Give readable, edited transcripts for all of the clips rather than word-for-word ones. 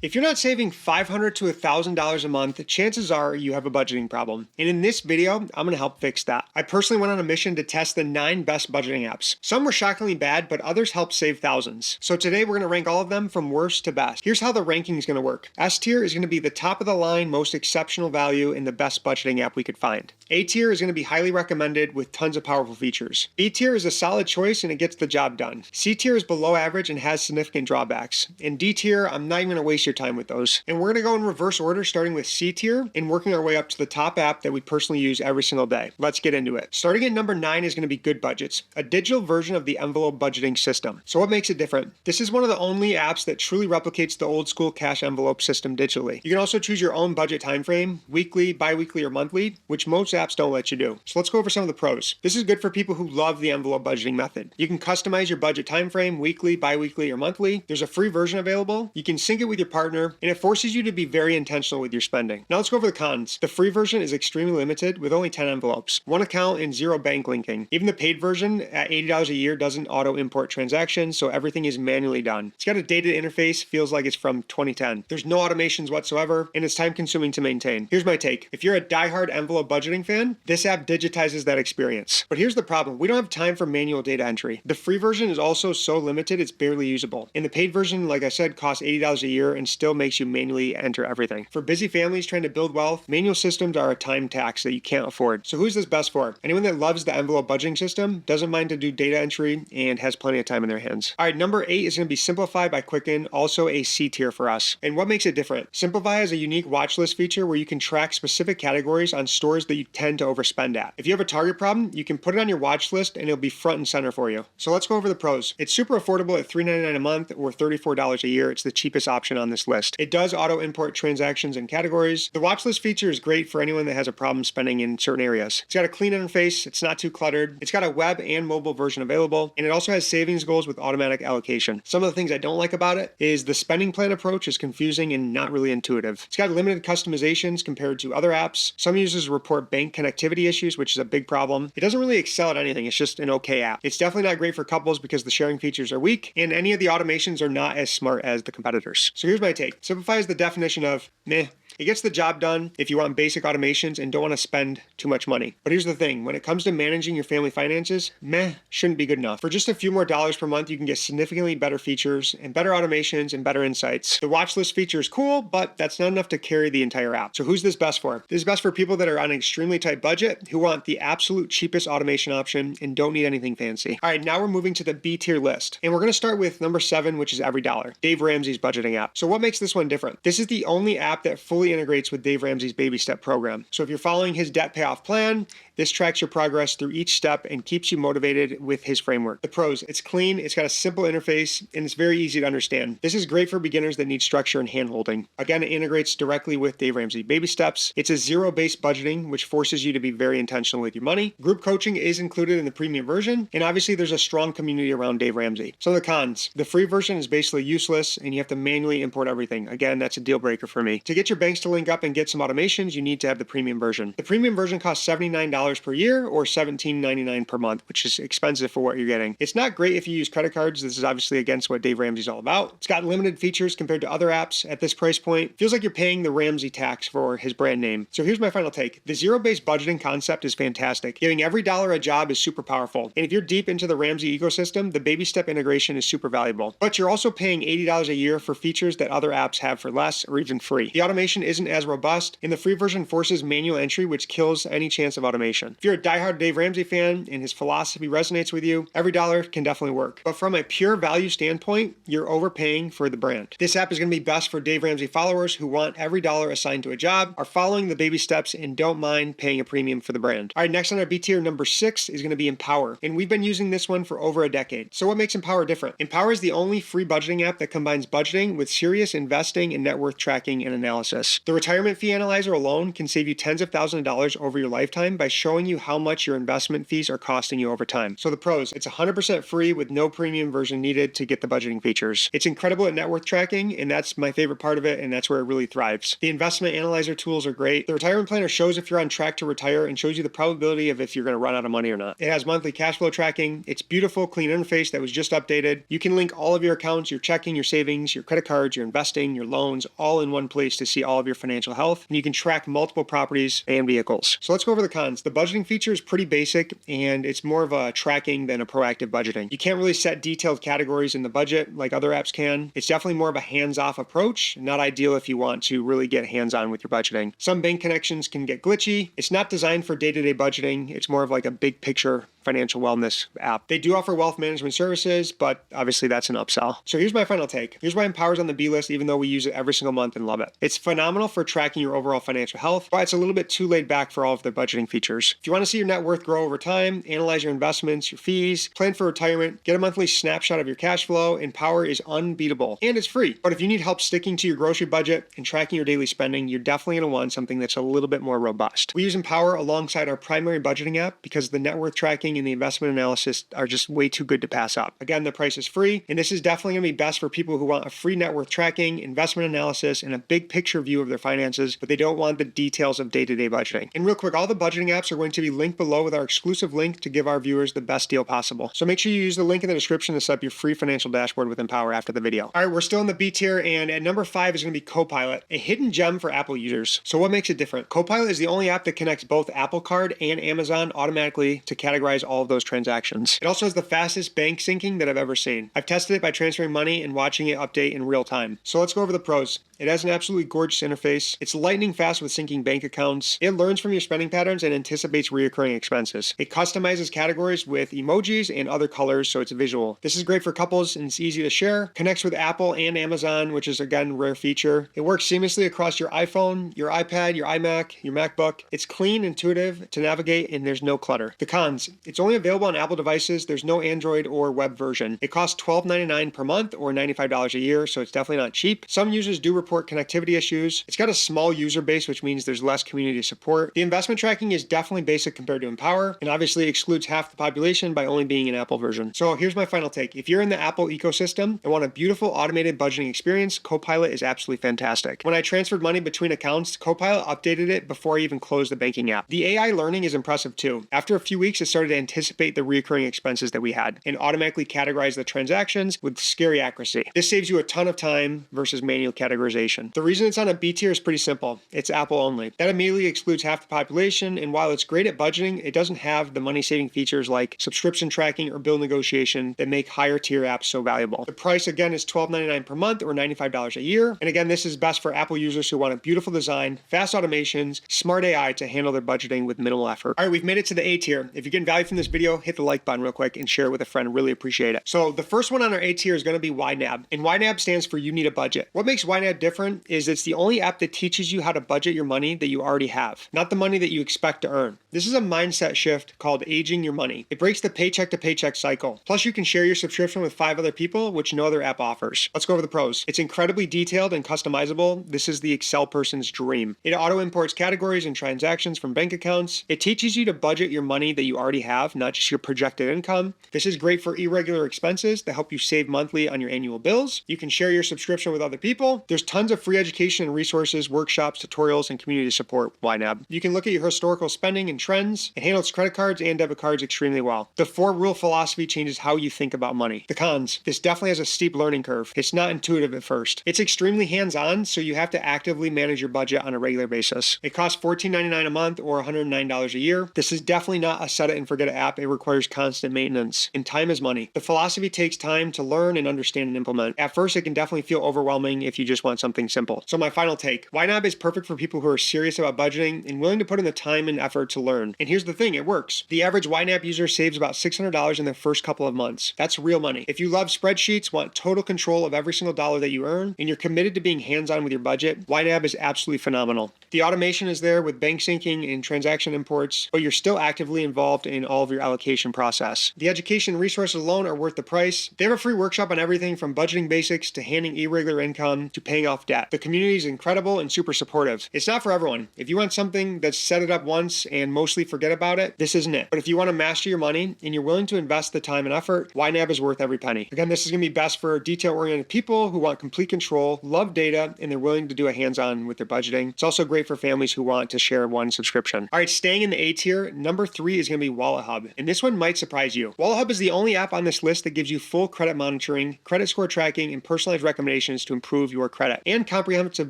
If you're not saving $500 to $1,000 a month, chances are you have a budgeting problem. And in this video, I'm going to help fix that. I personally went on a mission to test the 9 best budgeting apps. Some were shockingly bad, but others helped save thousands. So today we're going to rank all of them from worst to best. Here's how the ranking is going to work. S tier is going to be the top of the line, most exceptional value, and the best budgeting app we could find. A tier is going to be highly recommended with tons of powerful features. B tier is a solid choice and it gets the job done. C tier is below average and has significant drawbacks. And D tier, I'm not even going to waste your time with those. And we're going to go in reverse order, starting with C tier and working our way up to the top app that we personally use every single day. Let's get into it. Starting at number 9 is going to be Goodbudget, a digital version of the envelope budgeting system. So what makes it different? This is one of the only apps that truly replicates the old school cash envelope system digitally. You can also choose your own budget time frame, weekly, bi-weekly, or monthly, which most apps don't let you do. So let's go over some of the pros. This is good for people who love the envelope budgeting method. You can customize your budget time frame, weekly, bi-weekly, or monthly. There's a free version available. You can sync it with your partner, and it forces you to be very intentional with your spending. Now let's go over the cons. The free version is extremely limited with only 10 envelopes, 1 account, and 0 bank linking. Even the paid version at $80 a year doesn't auto-import transactions, so everything is manually done. It's got a dated interface, feels like it's from 2010. There's no automations whatsoever, and it's time-consuming to maintain. Here's my take. If you're a diehard envelope budgeting fan, this app digitizes that experience. But here's the problem. We don't have time for manual data entry. The free version is also so limited, it's barely usable. And the paid version, like I said, costs $80 a year and still makes you manually enter everything. For busy families trying to build wealth, manual systems are a time tax that you can't afford. So who's this best for? Anyone that loves the envelope budgeting system, doesn't mind to do data entry, and has plenty of time in their hands. All right, number 8 is going to be Simplifi by Quicken, also a C tier for us. And what makes it different? Simplifi has a unique watch list feature where you can track specific categories on stores that you tend to overspend at. If you have a Target problem, you can put it on your watch list and it'll be front and center for you. So let's go over the pros. It's super affordable at $3.99 a month or $34 a year. It's the cheapest option on this list. It does auto import transactions and categories. The watch list feature is great for anyone that has a problem spending in certain areas. It's got a clean interface. It's not too cluttered. It's got a web and mobile version available, and it also has savings goals with automatic allocation. Some of the things I don't like about it is the spending plan approach is confusing and not really intuitive. It's got limited customizations compared to other apps. Some users report bank connectivity issues, which is a big problem. It doesn't really excel at anything. It's just an okay app. It's definitely not great for couples because the sharing features are weak, and any of the automations are not as smart as the competitors. So here's my take. Simplifi is the definition of meh. It gets the job done if you want basic automations and don't want to spend too much money. But here's the thing, when it comes to managing your family finances, meh shouldn't be good enough. For just a few more dollars per month, you can get significantly better features and better automations and better insights. The watch list feature is cool, but that's not enough to carry the entire app. So who's this best for? This is best for people that are on an extremely tight budget, who want the absolute cheapest automation option and don't need anything fancy. All right, now we're moving to the B tier list. And we're going to start with number 7, which is EveryDollar, Dave Ramsey's budgeting app. So what makes this one different? This is the only app that fully integrates with Dave Ramsey's baby step program. So if you're following his debt payoff plan, this tracks your progress through each step and keeps you motivated with his framework. The pros, it's clean, it's got a simple interface, and it's very easy to understand. This is great for beginners that need structure and hand-holding. Again, it integrates directly with Dave Ramsey baby steps. It's a zero-based budgeting, which forces you to be very intentional with your money. Group coaching is included in the premium version, and obviously there's a strong community around Dave Ramsey. Some of the cons, the free version is basically useless, and you have to manually import everything. Again, that's a deal breaker for me. To get your banks to link up and get some automations, you need to have the premium version. The premium version costs $79 per year or $17.99 per month, which is expensive for what you're getting. It's not great if you use credit cards. This is obviously against what Dave Ramsey's all about. It's got limited features compared to other apps at this price point. Feels like you're paying the Ramsey tax for his brand name. So here's my final take. The zero-based budgeting concept is fantastic. Giving every dollar a job is super powerful. And if you're deep into the Ramsey ecosystem, the baby step integration is super valuable. But you're also paying $80 a year for features that other apps have for less or even free. The automation isn't as robust, and the free version forces manual entry, which kills any chance of automation. If you're a diehard Dave Ramsey fan and his philosophy resonates with you, EveryDollar can definitely work. But from a pure value standpoint, you're overpaying for the brand. This app is going to be best for Dave Ramsey followers who want every dollar assigned to a job, are following the baby steps, and don't mind paying a premium for the brand. All right, next on our B tier, number 6 is going to be Empower. And we've been using this one for over a decade. So what makes Empower different? Empower is the only free budgeting app that combines budgeting with serious investing and net worth tracking and analysis. fees. The retirement fee analyzer alone can save you tens of thousands of dollars over your lifetime by showing you how much your investment fees are costing you over time. So the pros, it's 100% free with no premium version needed to get the budgeting features. It's incredible at net worth tracking, and that's my favorite part of it, and that's where it really thrives. The investment analyzer tools are great. The retirement planner shows if you're on track to retire and shows you the probability of if you're going to run out of money or not. It has monthly cash flow tracking. It's beautiful, clean interface that was just updated. You can link all of your accounts, your checking, your savings, your credit cards, your investing, your loans, all in one place to see all of your financial health. And you can track multiple properties and vehicles. So let's go over the cons. The budgeting feature is pretty basic, and it's more of a tracking than a proactive budgeting. You can't really set detailed categories in the budget like other apps can. It's definitely more of a hands-off approach, not ideal if you want to really get hands-on with your budgeting. Some bank connections can get glitchy. It's not designed for day-to-day budgeting. It's more of like a big picture financial wellness app. They do offer wealth management services, but obviously that's an upsell. So here's my final take. Here's why Empower's on the B list, even though we use it every single month and love it. It's phenomenal for tracking your overall financial health, but it's a little bit too laid back for all of their budgeting features. If you want to see your net worth grow over time, analyze your investments, your fees, plan for retirement, get a monthly snapshot of your cash flow, Empower is unbeatable and it's free. But if you need help sticking to your grocery budget and tracking your daily spending, you're definitely going to want something that's a little bit more robust. We use Empower alongside our primary budgeting app because the net worth tracking and the investment analysis are just way too good to pass up. Again, the price is free, and this is definitely going to be best for people who want a free net worth tracking, investment analysis, and a big picture view of their finances, but they don't want the details of day-to-day budgeting. And real quick, all the budgeting apps are going to be linked below with our exclusive link to give our viewers the best deal possible. So make sure you use the link in the description to set up your free financial dashboard with Empower after the video. All right, we're still in the B tier, and at number 5 is going to be Copilot, a hidden gem for Apple users. So what makes it different? Copilot is the only app that connects both Apple Card and Amazon automatically to categorize all of those transactions. It also has the fastest bank syncing that I've ever seen. I've tested it by transferring money and watching it update in real time. So let's go over the pros. It has an absolutely gorgeous interface. It's lightning fast with syncing bank accounts. It learns from your spending patterns and anticipates recurring expenses. It customizes categories with emojis and other colors, so it's visual. This is great for couples and it's easy to share. Connects with Apple and Amazon, which is again a rare feature. It works seamlessly across your iPhone, your iPad, your iMac, your MacBook. It's clean, intuitive to navigate, and there's no clutter. The cons. It's only available on Apple devices. There's no Android or web version. It costs $12.99 per month or $95 a year, so it's definitely not cheap. Some users do report connectivity issues. It's got a small user base, which means there's less community support. The investment tracking is definitely basic compared to Empower, and obviously excludes half the population by only being an Apple version. So here's my final take. If you're in the Apple ecosystem and want a beautiful automated budgeting experience, Copilot is absolutely fantastic. When I transferred money between accounts, Copilot updated it before I even closed the banking app. The AI learning is impressive too. After a few weeks, it started to anticipate the recurring expenses that we had and automatically categorize the transactions with scary accuracy. This saves you a ton of time versus manual categorization. The reason it's on a B tier is pretty simple. It's Apple only. That immediately excludes half the population, and while it's great at budgeting, it doesn't have the money-saving features like subscription tracking or bill negotiation that make higher tier apps so valuable. The price again is $12.99 per month or $95 a year. And again, this is best for Apple users who want a beautiful design, fast automations, smart AI to handle their budgeting with minimal effort. All right, we've made it to the A tier. If you're getting value from this video, hit the like button real quick and share it with a friend. Really appreciate it. So the first one on our A tier is going to be YNAB, and YNAB stands for You Need a Budget. What makes YNAB different is it's the only app that teaches you how to budget your money that you already have, not the money that you expect to earn. This is a mindset shift called aging your money. It breaks the paycheck to paycheck cycle. Plus, you can share your subscription with 5 other people, which no other app offers. Let's go over the pros. It's incredibly detailed and customizable. This is the Excel person's dream. It auto imports categories and transactions from bank accounts. It teaches you to budget your money that you already have, not just your projected income. This is great for irregular expenses that help you save monthly on your annual bills. You can share your subscription with other people. There's tons of free education and resources, workshops, tutorials, and community support with YNAB. You can look at your historical spending and trends. It handles credit cards and debit cards extremely well. The 4-rule philosophy changes how you think about money. The cons. This definitely has a steep learning curve. It's not intuitive at first. It's extremely hands-on, so you have to actively manage your budget on a regular basis. It costs $14.99 a month or $109 a year. This is definitely not a set it and forget it app. It requires constant maintenance, and time is money. The philosophy takes time to learn and understand and implement. At first, it can definitely feel overwhelming if you just want something simple. So my final take. YNAB is perfect for people who are serious about budgeting and willing to put in the time and effort to learn. And here's the thing, it works. The average YNAB user saves about $600 in their first couple of months. That's real money. If you love spreadsheets, want total control of every single dollar that you earn, and you're committed to being hands-on with your budget, YNAB is absolutely phenomenal. The automation is there with bank syncing and transaction imports, but you're still actively involved in all all of your allocation process. The education resources alone are worth the price. They have a free workshop on everything from budgeting basics to handling irregular income to paying off debt. The community is incredible and super supportive. It's not for everyone. If you want something that's set it up once and mostly forget about it, this isn't it. But if you want to master your money and you're willing to invest the time and effort, YNAB is worth every penny. Again, this is going to be best for detail-oriented people who want complete control, love data, and they're willing to do a hands-on with their budgeting. It's also great for families who want to share one subscription. All right, staying in the A tier, number 3 is going to be WalletHub. And this one might surprise you. WalletHub is the only app on this list that gives you full credit monitoring, credit score tracking, and personalized recommendations to improve your credit, and comprehensive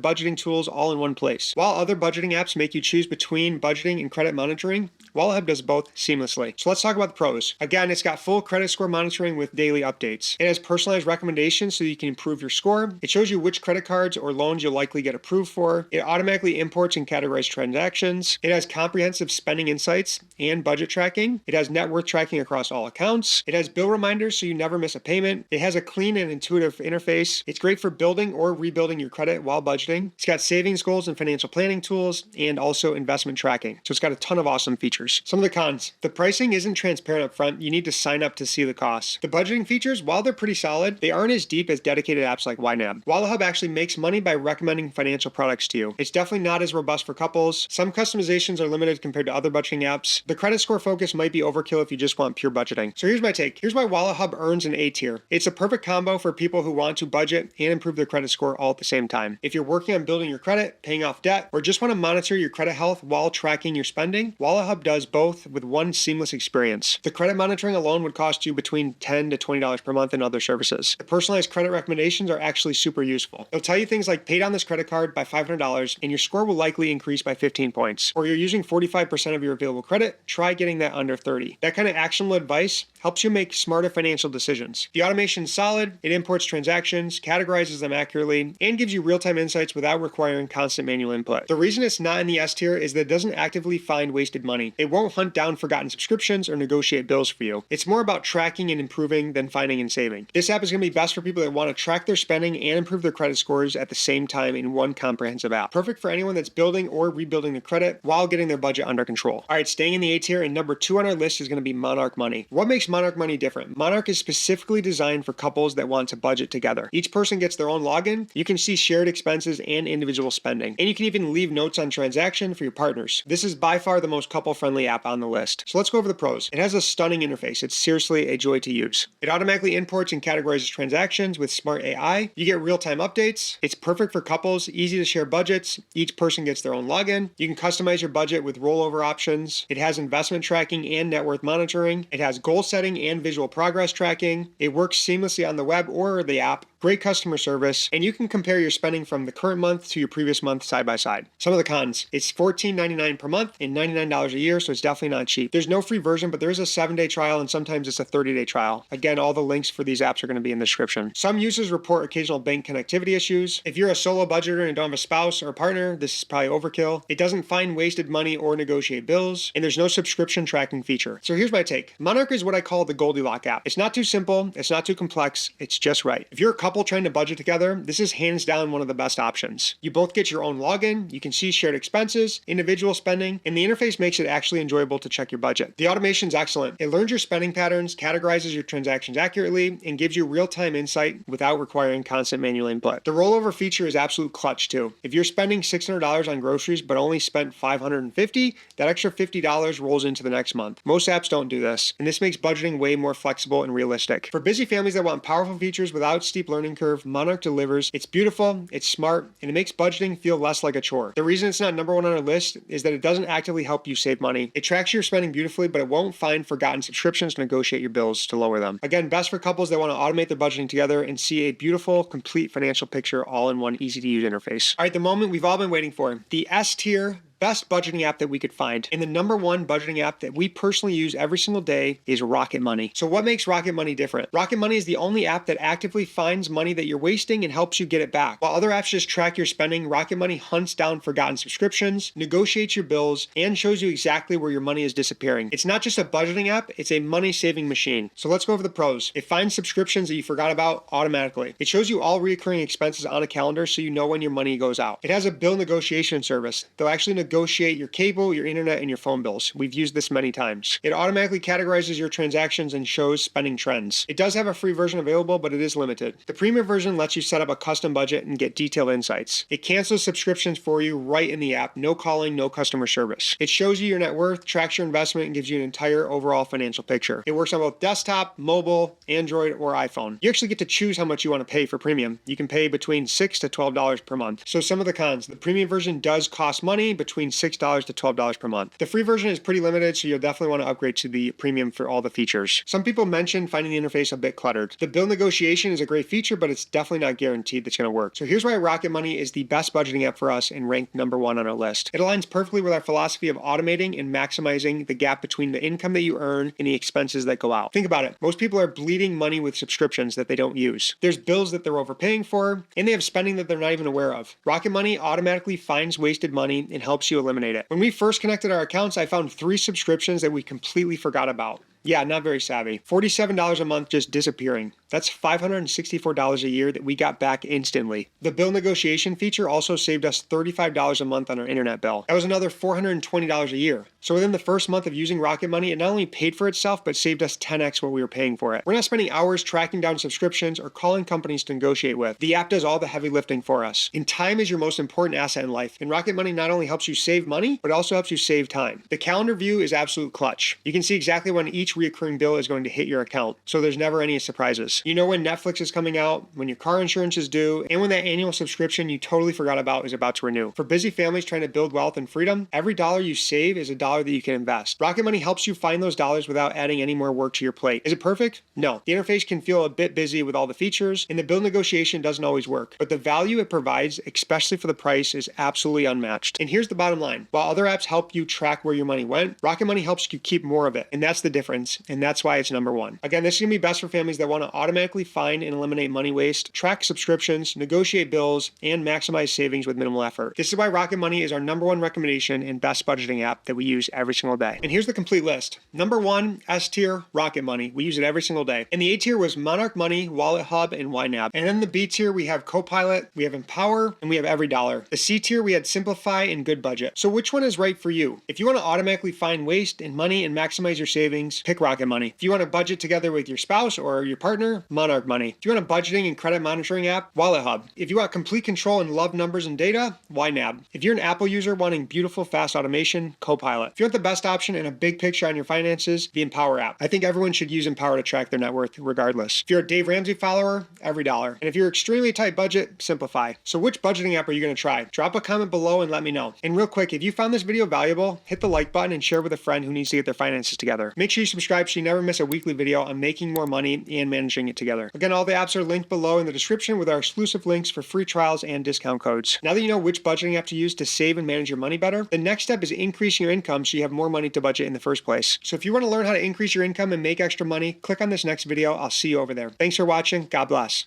budgeting tools all in one place. While other budgeting apps make you choose between budgeting and credit monitoring, WalletHub does both seamlessly. So let's talk about the pros. Again, it's got full credit score monitoring with daily updates. It has personalized recommendations so you can improve your score. It shows you which credit cards or loans you'll likely get approved for. It automatically imports and categorizes transactions. It has comprehensive spending insights and budget tracking. It has net worth tracking across all accounts. It has bill reminders so you never miss a payment. It has a clean and intuitive interface. It's great for building or rebuilding your credit while budgeting. It's got savings goals and financial planning tools and also investment tracking. So it's got a ton of awesome features. Some of the cons. The pricing isn't transparent up front. You need to sign up to see the costs. The budgeting features, while they're pretty solid, they aren't as deep as dedicated apps like YNAB. WalletHub actually makes money by recommending financial products to you. It's definitely not as robust for couples. Some customizations are limited compared to other budgeting apps. The credit score focus might be overkill if you just want pure budgeting. So here's my take. Here's why WalletHub earns an A tier. It's a perfect combo for people who want to budget and improve their credit score all at the same time. If you're working on building your credit, paying off debt, or just want to monitor your credit health while tracking your spending, WalletHub does both with one seamless experience. The credit monitoring alone would cost you between $10 to $20 per month in other services. The personalized credit recommendations are actually super useful. It'll tell you things like pay down this credit card by $500 and your score will likely increase by 15 points. Or you're using 45% of your available credit, try getting that under 30. That kind of actionable advice helps you make smarter financial decisions. The automation's solid, it imports transactions, categorizes them accurately, and gives you real-time insights without requiring constant manual input. The reason it's not in the S tier is that it doesn't actively find wasted money. It won't hunt down forgotten subscriptions or negotiate bills for you. It's more about tracking and improving than finding and saving. This app is going to be best for people that want to track their spending and improve their credit scores at the same time in one comprehensive app. Perfect for anyone that's building or rebuilding their credit while getting their budget under control. All right, staying in the A tier, and number 2 on our list is going to be Monarch Money. What makes Monarch Money different? Monarch is specifically designed for couples that want to budget together. Each person gets their own login. You can see shared expenses and individual spending. And you can even leave notes on transaction for your partners. This is by far the most couple-friendly app on the list. So let's go over the pros. It has a stunning interface. It's seriously a joy to use. It automatically imports and categorizes transactions with smart AI. You get real-time updates. It's perfect for couples, easy to share budgets. Each person gets their own login. You can customize your budget with rollover options. It has investment tracking and net worth monitoring. It has goal setting and visual progress tracking. It works seamlessly on the web or the app. Great customer service, and you can compare your spending from the current month to your previous month side by side. Some of the cons. It's $14.99 per month and $99 a year, so it's definitely not cheap. There's no free version, but there is a 7-day trial, and sometimes it's a 30-day trial. Again, all the links for these apps are going to be in the description. Some users report occasional bank connectivity issues. If you're a solo budgeter and don't have a spouse or a partner, this is probably overkill. It doesn't find wasted money or negotiate bills, and there's no subscription tracking feature. So here's my take. Monarch is what I call the Goldilocks app. It's not too simple, it's not too complex, it's just right. If you're a couple trying to budget together, this is hands down one of the best options. You both get your own login, you can see shared expenses, individual spending, and the interface makes it actually enjoyable to check your budget. The automation's excellent. It learns your spending patterns, categorizes your transactions accurately, and gives you real-time insight without requiring constant manual input. The rollover feature is absolute clutch too. If you're spending $600 on groceries but only spent $550, that extra $50 rolls into the next month. Most apps don't do this, and this makes budgeting way more flexible and realistic. For busy families that want powerful features without steep learning curve, Monarch delivers. It's beautiful, it's smart, and it makes budgeting feel less like a chore. The reason it's not number 1 on our list is that it doesn't actively help you save money. It tracks your spending beautifully, but it won't find forgotten subscriptions to negotiate your bills to lower them. Again, best for couples that want to automate their budgeting together and see a beautiful, complete financial picture all in one easy-to-use interface. All right, the moment we've all been waiting for. The S tier best budgeting app that we could find. And the number 1 budgeting app that we personally use every single day is Rocket Money. So what makes Rocket Money different? Rocket Money is the only app that actively finds money that you're wasting and helps you get it back. While other apps just track your spending, Rocket Money hunts down forgotten subscriptions, negotiates your bills, and shows you exactly where your money is disappearing. It's not just a budgeting app, it's a money-saving machine. So let's go over the pros. It finds subscriptions that you forgot about automatically. It shows you all recurring expenses on a calendar so you know when your money goes out. It has a bill negotiation service. They'll actually negotiate your cable, your internet, and your phone bills. We've used this many times. It automatically categorizes your transactions and shows spending trends. It does have a free version available, but it is limited. The premium version lets you set up a custom budget and get detailed insights. It cancels subscriptions for you right in the app. No calling, no customer service. It shows you your net worth, tracks your investment, and gives you an entire overall financial picture. It works on both desktop, mobile, Android, or iPhone. You actually get to choose how much you want to pay for premium. You can pay between $6 to $12 per month. So some of the cons: the premium version does cost money, between $6 to $12 per month. The free version is pretty limited, so you'll definitely want to upgrade to the premium for all the features. Some people mentioned finding the interface a bit cluttered. The bill negotiation is a great feature, but it's definitely not guaranteed that's going to work. So here's why Rocket Money is the best budgeting app for us and ranked number one on our list. It aligns perfectly with our philosophy of automating and maximizing the gap between the income that you earn and the expenses that go out. Think about it. Most people are bleeding money with subscriptions that they don't use. There's bills that they're overpaying for, and they have spending that they're not even aware of. Rocket Money automatically finds wasted money and helps you eliminate it. When we first connected our accounts, I found 3 subscriptions that we completely forgot about. Yeah, not very savvy. $47 a month just disappearing. That's $564 a year that we got back instantly. The bill negotiation feature also saved us $35 a month on our internet bill. That was another $420 a year. So within the first month of using Rocket Money, it not only paid for itself, but saved us 10x what we were paying for it. We're not spending hours tracking down subscriptions or calling companies to negotiate with. The app does all the heavy lifting for us. And time is your most important asset in life. And Rocket Money not only helps you save money, but also helps you save time. The calendar view is absolute clutch. You can see exactly when each recurring bill is going to hit your account, so there's never any surprises. You know when Netflix is coming out, when your car insurance is due, and when that annual subscription you totally forgot about is about to renew. For busy families trying to build wealth and freedom, every dollar you save is a dollar that you can invest. Rocket Money helps you find those dollars without adding any more work to your plate. Is it perfect? No. The interface can feel a bit busy with all the features, and the bill negotiation doesn't always work, but the value it provides, especially for the price, is absolutely unmatched. And here's the bottom line. While other apps help you track where your money went, Rocket Money helps you keep more of it, and that's the difference. And that's why it's number one. Again, this is going to be best for families that want to automatically find and eliminate money waste, track subscriptions, negotiate bills, and maximize savings with minimal effort. This is why Rocket Money is our number one recommendation and best budgeting app that we use every single day. And here's the complete list. Number one, S tier, Rocket Money. We use it every single day. And the A tier was Monarch Money, WalletHub, and YNAB. And then the B tier, we have Copilot, we have Empower, and we have EveryDollar. The C tier, we had Simplifi and Goodbudget. So which one is right for you? If you want to automatically find waste and money and maximize your savings, pick Rocket Money. If you want to budget together with your spouse or your partner, Monarch Money. If you want a budgeting and credit monitoring app, WalletHub. If you want complete control and love numbers and data, YNAB. If you're an Apple user wanting beautiful, fast automation, Copilot. If you want the best option and a big picture on your finances, the Empower app. I think everyone should use Empower to track their net worth regardless. If you're a Dave Ramsey follower, EveryDollar. And if you're extremely tight budget, Simplifi. So which budgeting app are you going to try? Drop a comment below and let me know. And real quick, if you found this video valuable, hit the like button and share with a friend who needs to get their finances together. Make sure you subscribe so you never miss a weekly video on making more money and managing it together. Again, all the apps are linked below in the description with our exclusive links for free trials and discount codes. Now that you know which budgeting app to use to save and manage your money better, the next step is increasing your income so you have more money to budget in the first place. So if you want to learn how to increase your income and make extra money, click on this next video. I'll see you over there. Thanks for watching. God bless.